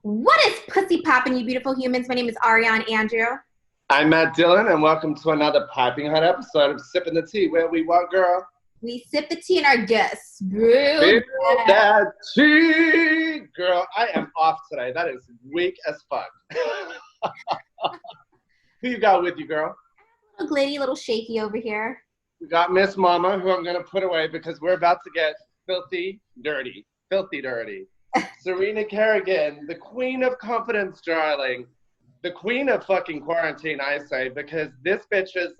What is pussy poppin', you beautiful humans? My name is Ariane Andrew. I'm Matt Dillon, and welcome to another piping hot episode of Sippin' the Tea, where we what, girl? We sip the tea and our guests brew Feel that tea! Girl, I am off today. That is weak as fuck. Who you got with you, girl? A little glitty, a little shaky over here. We got Miss Mama, who I'm going to put away because we're about to get filthy dirty. Filthy dirty. Serena Kerrigan, the queen of confidence, darling. The queen of fucking quarantine, I say, because this bitch's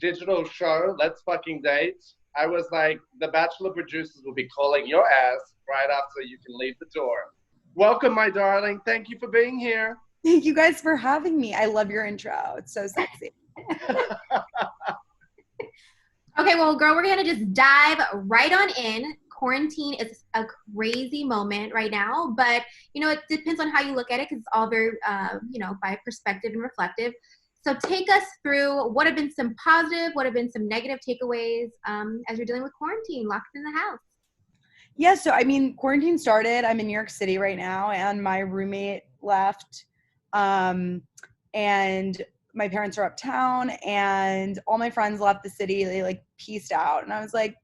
digital show, LetsFuckingDate, I was like, the Bachelor producers will be calling your ass right after you can leave the door. Welcome, my darling. Thank you for being here. Thank you guys for having me. I love your intro. It's so sexy. Okay, well, girl, we're going to just dive right on in. Quarantine is a crazy moment right now, but, it depends on how you look at it because it's all very, by perspective and reflective. So take us through what have been some positive, what have been some negative takeaways as you're dealing with quarantine, locked in the house. Yeah, so, quarantine started. I'm in New York City right now, and my roommate left, and my parents are uptown, and all my friends left the city. They, peaced out, and I was like,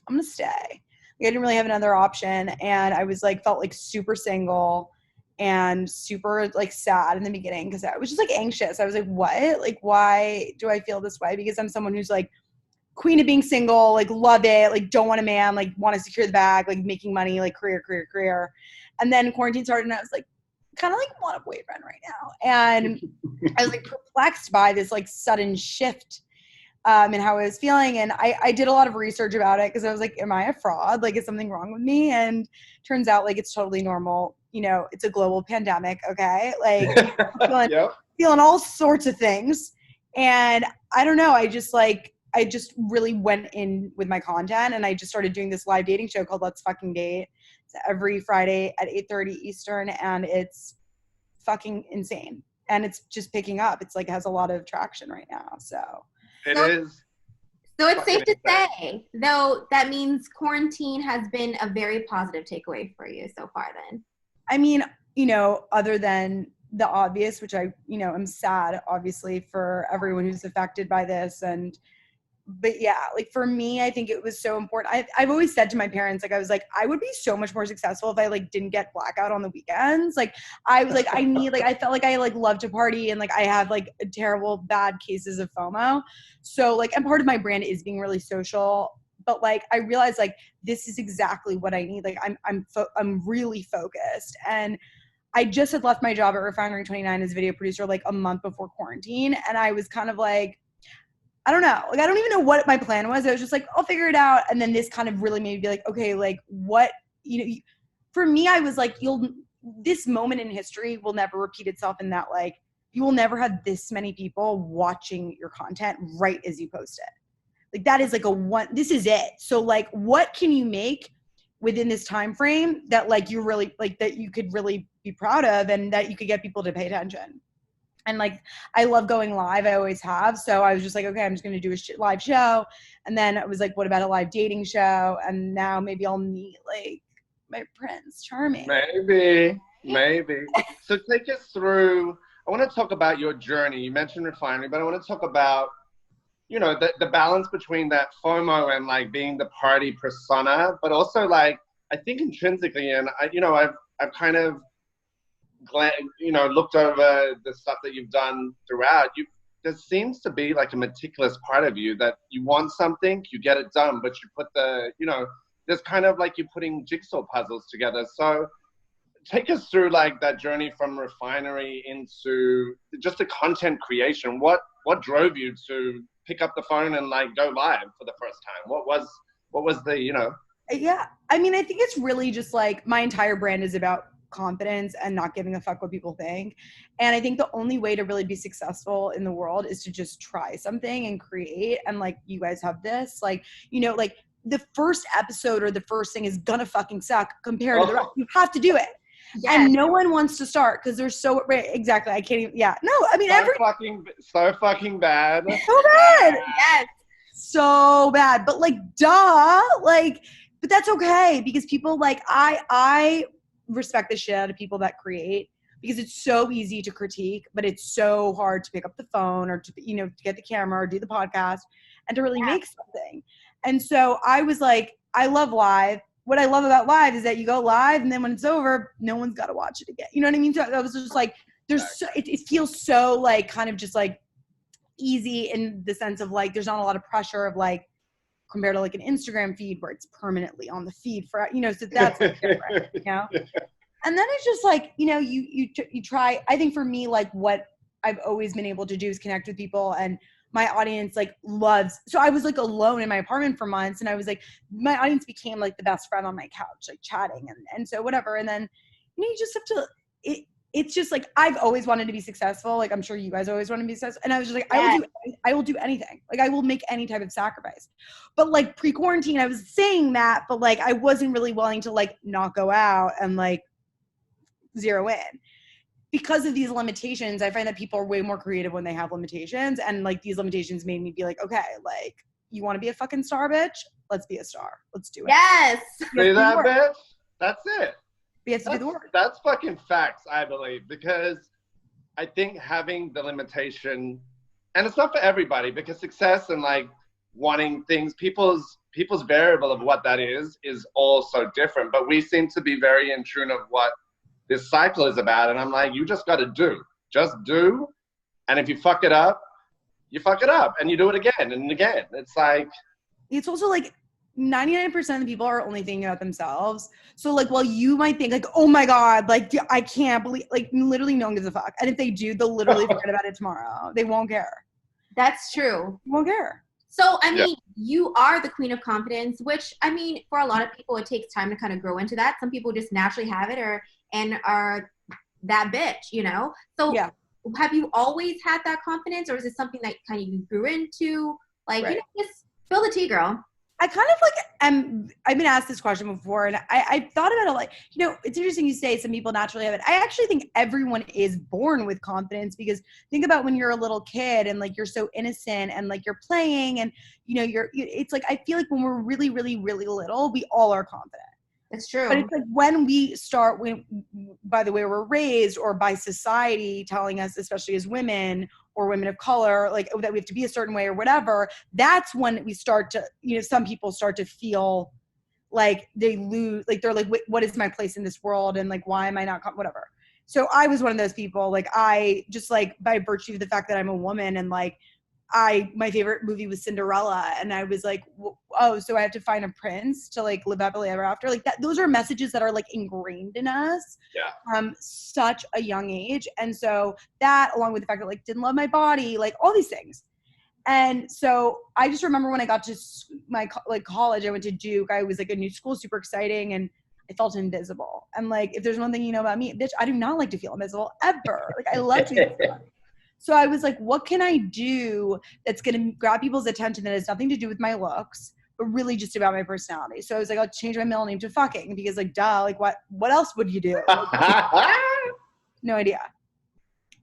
I'm going to stay. I didn't really have another option, and I was felt super single and super sad in the beginning because I was just anxious. I was like, what? Why do I feel this way? Because I'm someone who's queen of being single, love it, don't want a man, want to secure the bag, making money, career. And then quarantine started, and I was kind of want a boyfriend right now. And I was perplexed by this sudden shift and how I was feeling. And I did a lot of research about it because I was like, am I a fraud? Is something wrong with me? And turns out it's totally normal. It's a global pandemic. Okay. Feeling all sorts of things. And I don't know. I just really went in with my content, and I just started doing this live dating show called Let's Fucking Date. It's every Friday at 8:30 Eastern. And it's fucking insane. And it's just picking up. It's has a lot of traction right now. So it is. So it's safe to say, though, that means quarantine has been a very positive takeaway for you so far then. Other than the obvious, which I, am sad, obviously, for everyone who's affected by this. But yeah, for me, I think it was so important. I've always said to my parents, I would be so much more successful if I didn't get blackout on the weekends. I felt I love to party, and I have terrible bad cases of FOMO. So and part of my brand is being really social, but I realized this is exactly what I need. I'm really focused, and I just had left my job at Refinery 29 as video producer a month before quarantine, and I was kind of I don't know. I don't even know what my plan was. I was just I'll figure it out. And then this kind of really made me be okay, what, for me, I was this moment in history will never repeat itself in that, you will never have this many people watching your content right as you post it. That is this is it. So what can you make within this time frame that you really, that you could really be proud of and that you could get people to pay attention? And I love going live. I always have. So I was just okay, I'm just going to do a live show. And then I was what about a live dating show? And now maybe I'll meet my Prince Charming. Maybe. So take us through, I want to talk about your journey. You mentioned Refinery, but I want to talk about, the balance between that FOMO and being the party persona, but also I think intrinsically, and I've kind of looked over the stuff that you've done throughout. There seems to be a meticulous part of you that you want something, you get it done, but you put there's kind of you're putting jigsaw puzzles together. So take us through that journey from Refinery into just the content creation. What drove you to pick up the phone and go live for the first time? What was the, Yeah. I think it's really just my entire brand is about confidence and not giving a fuck what people think. And I think the only way to really be successful in the world is to just try something and create. And you guys have this, the first episode or the first thing is gonna fucking suck compared to the rest. You have to do it. Yes. And no one wants to start because they're so exactly. I can't even. Yeah. No. So fucking bad. So bad. Yes. So bad. But duh. But that's okay because people I respect the shit out of people that create, because it's so easy to critique, but it's so hard to pick up the phone or to, to get the camera or do the podcast and to really make something. And so I was like, I love live. What I love about live is that you go live and then when it's over, no one's got to watch it again. You know what I mean? So I was just like, it feels so like kind of just like easy in the sense of like, there's not a lot of pressure of like, compared to like an Instagram feed where it's permanently on the feed for, so that's like different, And then it's just like, you try, I think for me, like what I've always been able to do is connect with people, and my audience like loves, so I was like alone in my apartment for months, and I was like, my audience became like the best friend on my couch, like chatting and so whatever. And then, you just have to, it's just like, I've always wanted to be successful. Like, I'm sure you guys always want to be successful. And I was just like, I will do anything. Like, I will make any type of sacrifice. But like pre-quarantine, I was saying that, but like, I wasn't really willing to like not go out and like zero in. Because of these limitations, I find that people are way more creative when they have limitations. And like, these limitations made me be like, okay, like, you want to be a fucking star, bitch? Let's be a star. Let's do it. Yes. See that, bitch? That's it. We have to do the work. That's fucking facts, I believe, because I think having the limitation, and it's not for everybody, because success and like wanting things, people's variable of what that is all so different. But we seem to be very in tune of what this cycle is about. And I'm like, you just got to just do. And if you fuck it up, you fuck it up and you do it again and again. It's like, it's also like 99% of the people are only thinking about themselves. So like, while you might think like, oh my God, like I can't believe, like literally no one gives a fuck. And if they do, they'll literally forget about it tomorrow. They won't care. That's true. They won't care. So, I mean, you are the queen of confidence, which, I mean, for a lot of people, it takes time to kind of grow into that. Some people just naturally have it and are that bitch, So have you always had that confidence, or is it something that kind of you grew into? Like, just spill the tea, girl. I kind of like, I've been asked this question before, and I thought about it like, it's interesting you say some people naturally have it. I actually think everyone is born with confidence, because think about when you're a little kid and like you're so innocent and like you're playing and it's like, I feel like when we're really, really, really little, we all are confident. That's true. But it's like when we start, by the way we're raised or by society telling us, especially as women or women of color, like that we have to be a certain way or whatever, that's when we start to, some people start to feel like they lose, like they're like, what is my place in this world? And like, why am I not, whatever. So I was one of those people, like I just like by virtue of the fact that I'm a woman and like, my favorite movie was Cinderella, and I was like, oh, so I have to find a prince to like live happily ever after, like that. Those are messages that are like ingrained in us from such a young age. And so that, along with the fact that like didn't love my body, like all these things. And so I just remember when I got to my like college, I went to Duke. I was like a new school, super exciting, and I felt invisible. And like, if there's one thing you know about me, bitch, I do not like to feel invisible ever. Like I love to be invisible. So I was like, what can I do that's going to grab people's attention that has nothing to do with my looks, but really just about my personality? So I was like, I'll change my middle name to fucking, because like, duh, like what else would you do? No idea.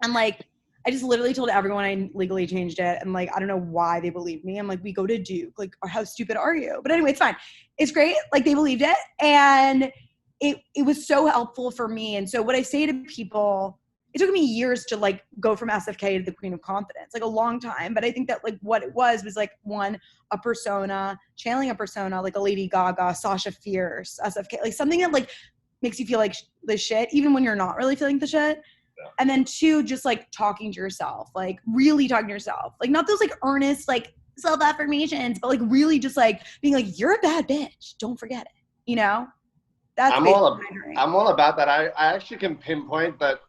And like, I just literally told everyone I legally changed it. And like, I don't know why they believed me. I'm like, we go to Duke. Like, how stupid are you? But anyway, it's fine. It's great. Like they believed it. And it was so helpful for me. And so what I say to people, it took me years to like go from SFK to the queen of confidence, like a long time. But I think that like what it was like a persona, channeling a persona, like a Lady Gaga, Sasha Fierce, SFK, like something that like makes you feel like the shit, even when you're not really feeling the shit. Yeah. And then 2, just like talking to yourself, like really talking to yourself, like not those like earnest, like self-affirmations, but like really just like being like, you're a bad bitch. Don't forget it. That's I'm all about that. I actually can pinpoint that.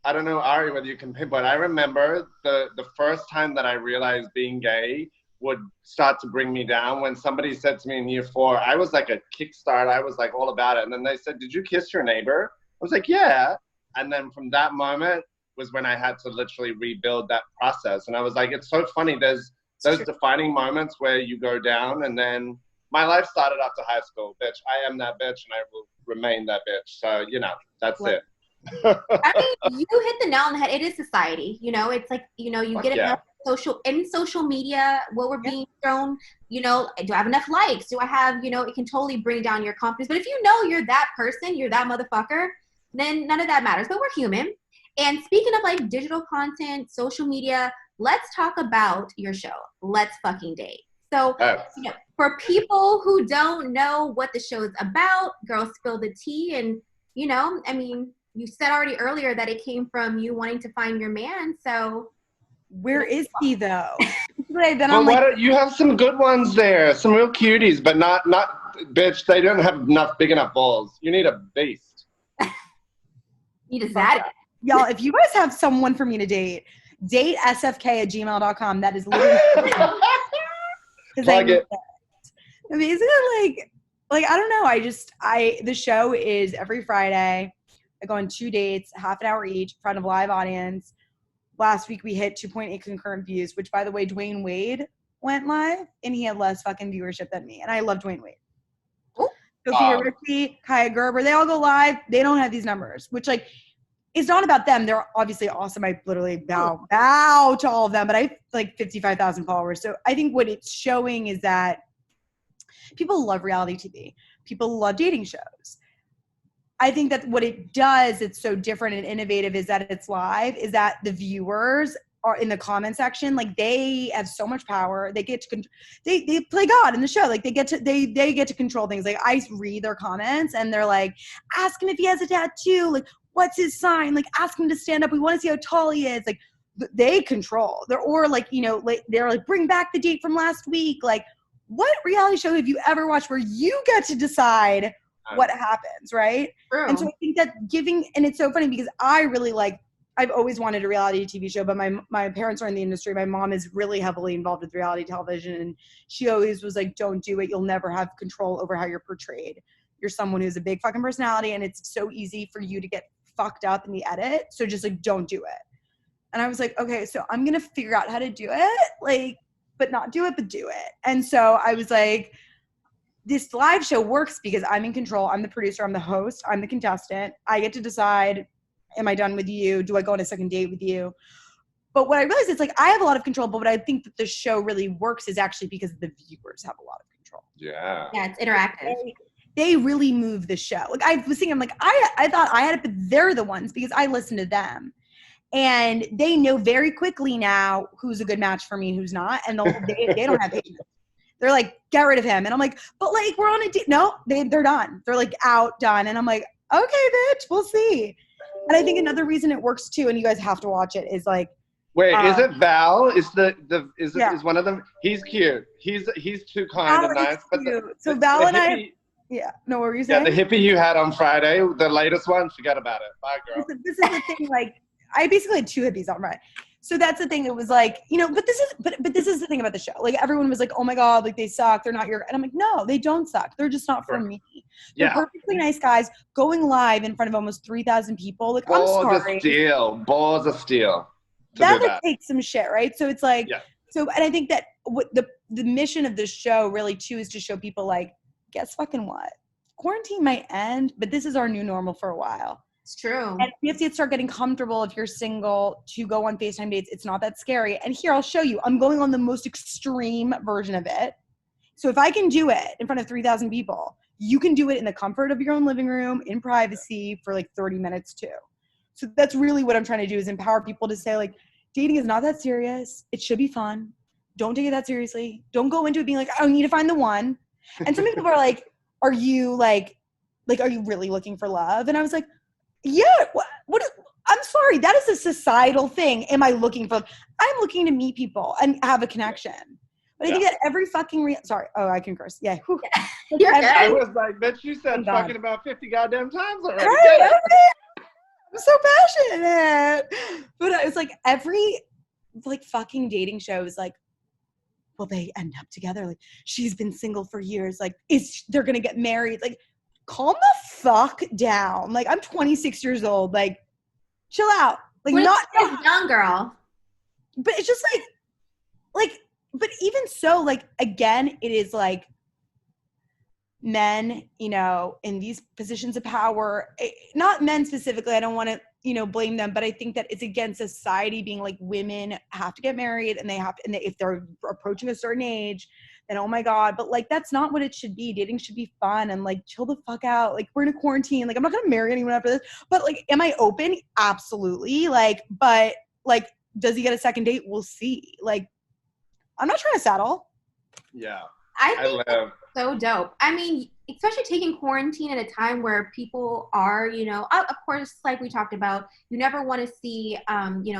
I don't know, Ari, whether you can pinpoint. I remember the first time that I realized being gay would start to bring me down when somebody said to me in year 4, I was like a kickstart. I was like all about it. And then they said, did you kiss your neighbor? I was like, yeah. And then from that moment was when I had to literally rebuild that process. And I was like, it's so funny. There's those defining moments where you go down, and then my life started after high school, bitch. I am that bitch and I will remain that bitch. So, that's it. I mean, you hit the nail on the head. It is society, it's like, you get it social media, what we're being shown, you know, do I have enough likes? Do I have, you know, it can totally bring down your confidence. But if you know you're that person, you're that motherfucker, then none of that matters. But we're human. And speaking of like digital content, social media, let's talk about your show, Let's Fucking Date. So, you know, for people who don't know what the show is about, girls spill the tea. And, you know, I mean, you said already earlier that it came from you wanting to find your man. So where is he though? You have some good ones there, some real cuties, but not bitch. They don't have enough big enough balls. You need a beast. Need a zaddy. Y'all, if you guys have someone for me to date sfk@gmail.com. That is literally plug it. Basically, like I don't know. The show is every Friday. I go on 2 dates, half an hour each, in front of a live audience. Last week we hit 2.8 concurrent views, which by the way, Dwayne Wade went live and he had less fucking viewership than me. And I love Dwayne Wade. Sophia Richie, Kaya Gerber, they all go live. They don't have these numbers, which like, it's not about them. They're obviously awesome. I literally bow to all of them, but I have like 55,000 followers. So I think what it's showing is that people love reality TV. People love dating shows. I think that what it does, it's so different and innovative, is that it's live, is that the viewers are in the comment section. Like they have so much power. They get to, they play God in the show. Like they get to control things. Like I read their comments and they're like, ask him if he has a tattoo. Like, what's his sign? Like, ask him to stand up. We want to see how tall he is. Like, they control. Or like, you know, like they're like, bring back the date from last week. Like, what reality show have you ever watched where you get to decide what happens, right? True. And so I think that and it's so funny because I really like, I've always wanted a reality TV show, but my parents are in the industry. My mom is really heavily involved with reality television, and she always was like, don't do it. You'll never have control over how you're portrayed. You're someone who's a big fucking personality, and it's so easy for you to get fucked up in the edit. So just like, don't do it. And I was like, okay, so I'm going to figure out how to do it, like, but not do it, but do it. And so I was like, this live show works because I'm in control. I'm the producer. I'm the host. I'm the contestant. I get to decide, am I done with you? Do I go on a second date with you? But what I realized is like, I have a lot of control, but what I think that the show really works is actually because the viewers have a lot of control. Yeah. Yeah, it's interactive. They really move the show. Like I was thinking, I'm like, I thought I had it, but they're the ones because I listen to them. And they know very quickly now who's a good match for me and who's not. And they don't have patience. They're like, get rid of him. And I'm like, but like, we're on a date. No, they're done. They're like out, done. And I'm like, okay, bitch, we'll see. And I think another reason it works too, and you guys have to watch it, is like, wait, is it Val? Is one of them? He's cute. He's too kind and nice. But so Val and I. Yeah. No, what were you saying? Yeah, the hippie you had on Friday, the latest one, forget about it. Bye, girl. This is the thing, like, I basically had 2 hippies on Friday. So that's the thing. It was like, you know, but this is the thing about the show. Like, everyone was like, oh my God, like, they suck. They're not your, and I'm like, no, they don't suck. They're just not for me. They're perfectly nice guys going live in front of almost 3,000 people. Like, I'm sorry. Balls of steel. That would take some shit, right? So it's like, so, and I think that what the mission of this show really too is to show people like, guess fucking what? Quarantine might end, but this is our new normal for a while. It's true. And you have to start getting comfortable if you're single to go on FaceTime dates. It's not that scary. And here, I'll show you. I'm going on the most extreme version of it. So if I can do it in front of 3,000 people, you can do it in the comfort of your own living room, in privacy, for like 30 minutes too. So that's really what I'm trying to do, is empower people to say, like, dating is not that serious. It should be fun. Don't take it that seriously. Don't go into it being like, I need to find the one. And some people are like, are you are you really looking for love? And I was like, yeah, what I'm sorry, that is a societal thing. Am I looking for, I'm looking to meet people and have a connection. But I think that every fucking sorry, I can curse. Yeah. I was like, bitch, you said fucking about 50 goddamn times already. Right? I'm so passionate. But it's like every like fucking dating show is like, will they end up together? Like, she's been single for years. Like, they're gonna get married? Like, calm the fuck down. Like, I'm 26 years old. Like, chill out. Like, not a young girl. But it's just like, but even so, like, again, it is like men, you know, in these positions of power. Not men specifically. I don't want to blame them, but I think that it's against society being like, women have to get married and if they're approaching a certain age, then oh my God, but like, that's not what it should be. Dating should be fun and like, chill the fuck out. Like, we're in a quarantine. Like, I'm not going to marry anyone after this, but like, am I open? Absolutely. Like, but like, does he get a second date? We'll see. Like, I'm not trying to settle. Yeah. I think that's so dope. I mean, especially taking quarantine at a time where people are, of course, like we talked about, you never want to see,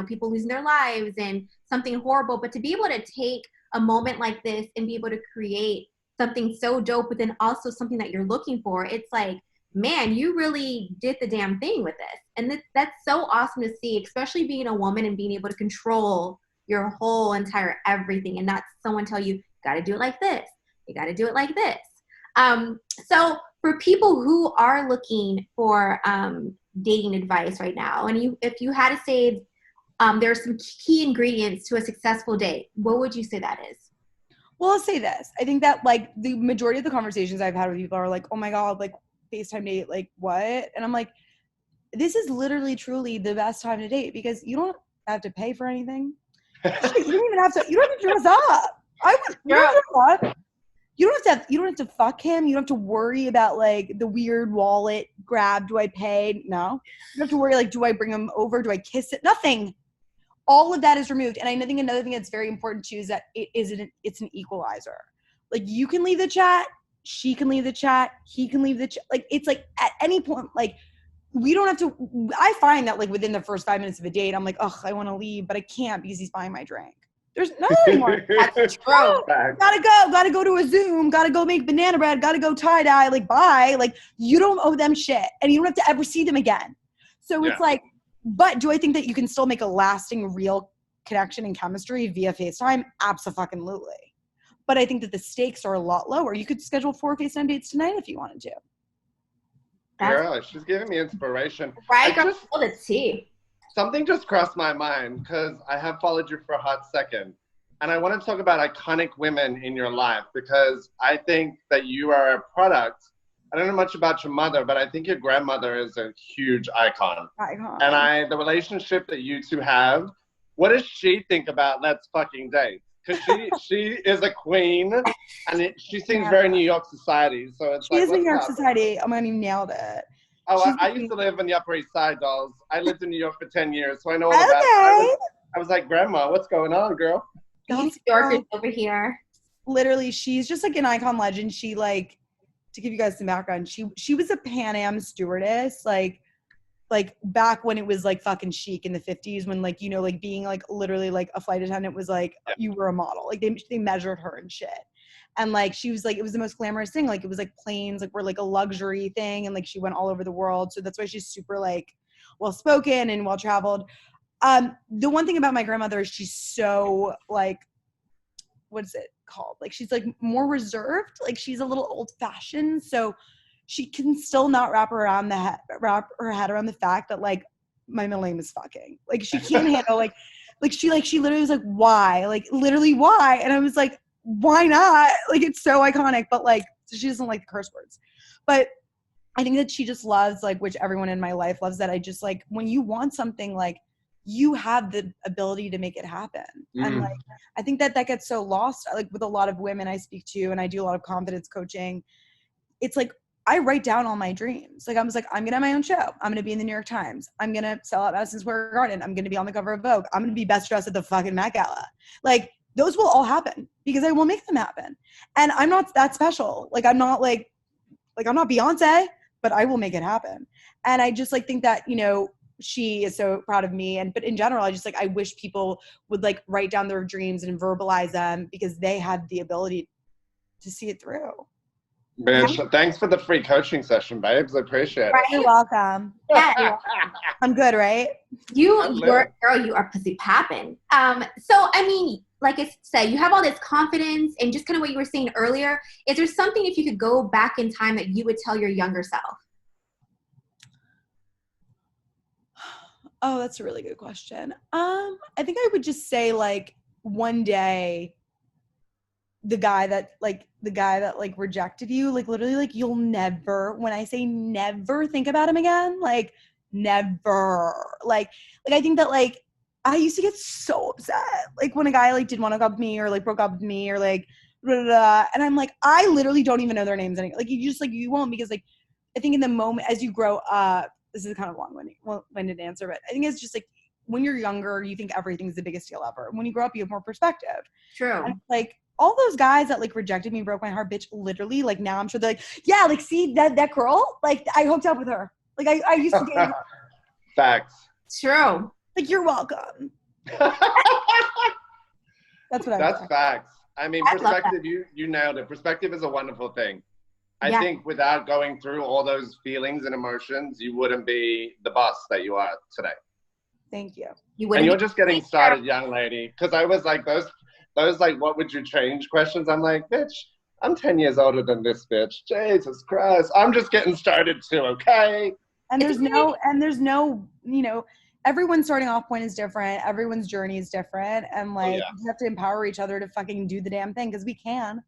people losing their lives and something horrible, but to be able to take a moment like this and be able to create something so dope, but then also something that you're looking for, it's like, man, you really did the damn thing with this. And that's so awesome to see, especially being a woman and being able to control your whole entire everything and not someone tell you, got to do it like this. You got to do it like this. So for people who are looking for dating advice right now, and if you had to say there are some key ingredients to a successful date, what would you say that is? Well, I'll say this. I think that like the majority of the conversations I've had with people are like, oh my God, like FaceTime date, like what? And I'm like, this is literally truly the best time to date because you don't have to pay for anything. You don't have to dress up. You don't have to fuck him. You don't have to worry about like the weird wallet grab. Do I pay? No. You don't have to worry like, do I bring him over? Do I kiss it? Nothing. All of that is removed. And I think another thing that's very important too is that it's an equalizer. Like you can leave the chat, she can leave the chat, he can leave the chat. Like it's like at any point, like we don't have to. I find that like within the first 5 minutes of a date, I'm like, ugh, I want to leave, but I can't because he's buying my drink. There's no anymore. That's true. Gotta go to a Zoom, gotta go make banana bread, gotta go tie-dye, like bye. Like you don't owe them shit and you don't have to ever see them again. So it's like, but do I think that you can still make a lasting real connection and chemistry via FaceTime? Absolutely. But I think that the stakes are a lot lower. You could schedule 4 FaceTime dates tonight if you wanted to. Girl, she's giving me inspiration. Right, girl, the tea. Something just crossed my mind because I have followed you for a hot second. And I want to talk about iconic women in your life because I think that you are a product. I don't know much about your mother, but I think your grandmother is a huge icon. And the relationship that you two have, what does she think about Let's Fucking Date? Because she is a queen and she seems very New York society. So it's she is New York society. Oh my God, you nailed it. Oh, I used to live on the Upper East Side, dolls. I lived in New York for 10 years, so I know all about it. I was like, Grandma, what's going on, girl? New Yorkers over here. Literally, she's just like an icon legend. She like, to give you guys some background, she was a Pan Am stewardess, like back when it was like fucking chic in the 50s when like, like being like literally like a flight attendant was like, you were a model. Like they measured her and shit. And like, she was like, it was the most glamorous thing. Like it was like planes, like were like a luxury thing. And like, she went all over the world. So that's why she's super like well-spoken and well-traveled. The one thing about my grandmother is she's so like, what is it called? Like, she's like more reserved. Like she's a little old fashioned. So she can still not wrap her head around the fact that like my middle name is fucking. Like she can't handle like she literally was like, why? Like literally why? And I was like, why not? Like it's so iconic, but like so she doesn't like the curse words. But I think that she just loves like, which everyone in my life loves, that I just like when you want something, like you have the ability to make it happen. And like I think that gets so lost like with a lot of women I speak to, and I do a lot of confidence coaching. It's like I write down all my dreams. Like I was like, I'm gonna have my own show. I'm gonna be in the New York Times. I'm gonna sell out Madison Square Garden. I'm gonna be on the cover of Vogue. I'm gonna be best dressed at the fucking Met Gala. Like those will all happen because I will make them happen. And I'm not that special. Like I'm not like I'm not Beyonce, but I will make it happen. And I just like think that, she is so proud of me. But in general, I just like, I wish people would like write down their dreams and verbalize them because they have the ability to see it through. Bitch, thanks for the free coaching session, babes. I appreciate it. You're welcome. Yeah, I'm good, right? You are pussy popping. So I mean, like I said, you have all this confidence and just kind of what you were saying earlier. Is there something, if you could go back in time, that you would tell your younger self? Oh, that's a really good question. I think I would just say like one day the guy that rejected you, like literally like you'll never, when I say never think about him again, like Never. Like I think that like I used to get so upset like when a guy like didn't want to go up with me or like broke up with me or like blah, blah, blah. And I'm like, I literally don't even know their names anymore. Like you just like you won't, because like I think in the moment as you grow up, this is kind of long-winded answer, but I think it's just like when you're younger, you think everything's the biggest deal ever. When you grow up, you have more perspective. True. And, like all those guys that like rejected me, broke my heart, bitch, literally, like now I'm sure they're like, yeah, like see that girl? Like I hooked up with her. Like I used to date her. Facts. True. Like you're welcome. That's what That's facts. I mean, I perspective, you nailed it. Perspective is a wonderful thing. I Yeah. think without going through all those feelings and emotions, you wouldn't be the boss that you are today. Thank you. You And wouldn't you're be- just getting started, young lady. Because I was like, those like, what would you change questions? I'm like, bitch, I'm 10 years older than this bitch. Jesus Christ. I'm just getting started too, okay? And there's no, you know, everyone's starting off point is different. Everyone's journey is different. And like, we have to empower each other to fucking do the damn thing because we can.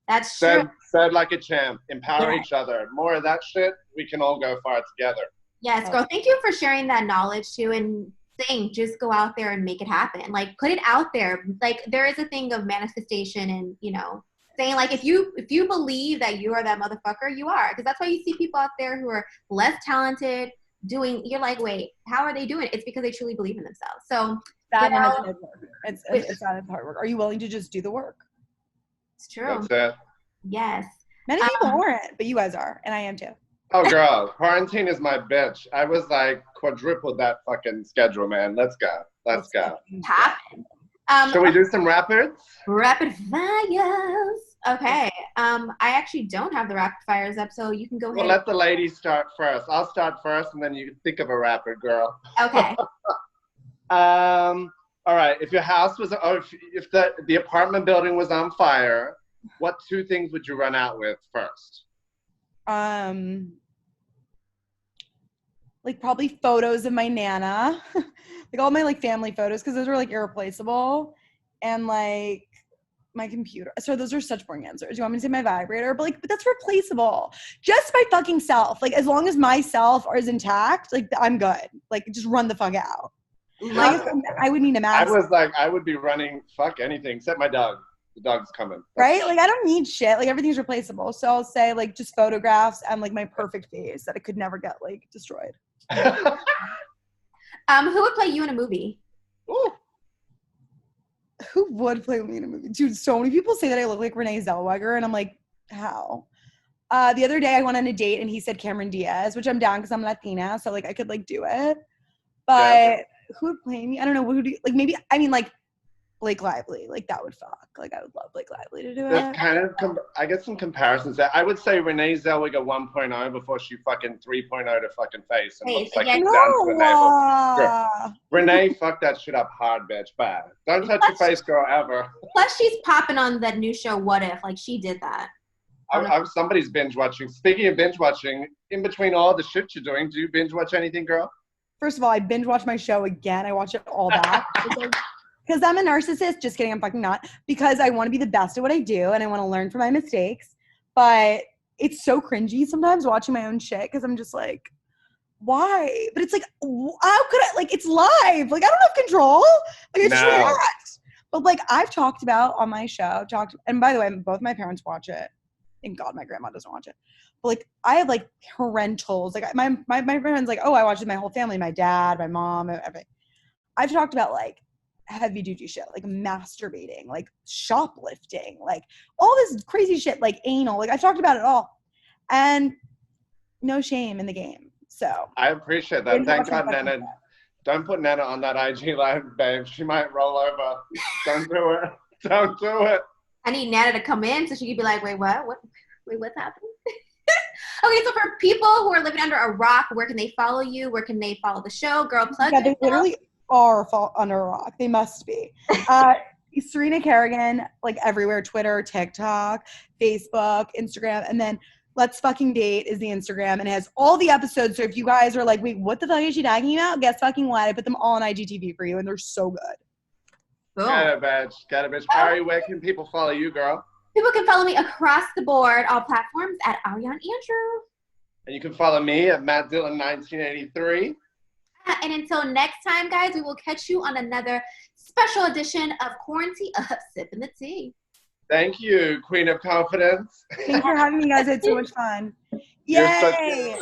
That's true. Said like a champ. Empower each other. More of that shit, we can all go far together. Yes, girl. Thank you for sharing that knowledge too, and saying just go out there and make it happen. Like put it out there. Like there is a thing of manifestation, and you know, saying like if you believe that you are that motherfucker, you are. Because that's why you see people out there who are less talented doing. You're like, wait, how are they doing it? It's because they truly believe in themselves. So That and it's hard work. It's not hard work. Are you willing to just do the work? it's true. That's it. Yes. Many people aren't, but you guys are, and I am too. Oh, girl, quarantine is my bitch. I was like quadrupled that fucking schedule, man. Let's go. Let's go. Happen. Shall we do some rapids? Rapid fires. Okay. I actually don't have the rapid fires up, so you can go ahead. Well, let the ladies start first. I'll start first, and then you think of a rapid, girl. Okay. All right. If your house was, or if the apartment building was on fire, what two things would you run out with first? Like probably photos of my Nana, like all my like family photos, because those were like irreplaceable, and like my computer. So those are such boring answers. You want me to say my vibrator? But that's replaceable. Just my fucking self. Like as long as my self is intact, like I'm good. Like just run the fuck out. I would need a mask. I was like, I would be running fuck anything except my dog. The dog's coming. Right? Like I don't need shit. Like everything's replaceable. So I'll say like just photographs and like my perfect face that it could never get like destroyed. Who would play you in a movie? Ooh. Who would play me in a movie? Dude, so many people say that I look like Renee Zellweger, and I'm like, how? The other day I went on a date and he said Cameron Diaz, which I'm down because I'm Latina, so like I could like do it. But who would play me? I don't know. Who do you, like maybe I mean like Blake Lively, like that would fuck. Like I would love Blake Lively to do it. There's kind of, I get some comparisons there. I would say Renee Zellweger 1.0 before she fucking 3.0 to fucking face and looks like she's down to the navel. Sure. Renee fucked that shit up hard, bitch. Bad. Don't touch your face, girl, ever. Plus, she's popping on that new show, What If? Like she did that. Somebody's binge watching. Speaking of binge watching, in between all the shit you're doing, do you binge watch anything, girl? First of all, I binge watch my show again. I watch it all back. Because I'm a narcissist. Just kidding. I'm fucking not. Because I want to be the best at what I do and I want to learn from my mistakes. But it's so cringy sometimes watching my own shit because I'm just like, why? But it's like, how could I? Like, it's live. Like, I don't have control. Like, it's just But like, I've talked about on my show, and by the way, both my parents watch it. Thank God my grandma doesn't watch it. But like, I have like parentals. Like, my friend's like, oh, I watch it with my whole family, my dad, my mom, everything. I've talked about like, heavy duty shit, like masturbating, like shoplifting, like all this crazy shit, like anal, like I've talked about it all, and no shame in the game. So I appreciate that. Thank God, Nana. Don't put Nana on that IG live, babe. She might roll over. Don't do it. Don't do it. I need Nana to come in so she could be like, wait, what? Wait, what's happening? Okay, so for people who are living under a rock, where can they follow you? Where can they follow the show? Girl, plug they literally are under a rock. They must be. Serena Kerrigan, like everywhere, Twitter, TikTok, Facebook, Instagram, and then LetsFuckingDate is the Instagram, and it has all the episodes. So if you guys are like, wait, what the fuck is she talking about? Guess fucking what? I put them all on IGTV for you, and they're so good. Boom. Got it, bitch. Ari, where can people follow you, girl? People can follow me across the board, all platforms, at Ariane Andrew. And you can follow me at MattDillon1983. And until next time, guys, we will catch you on another special edition of Quarantine Sipping the Tea. Thank you, Queen of Confidence. Thanks for having me, guys. It's so much fun. You're Yay!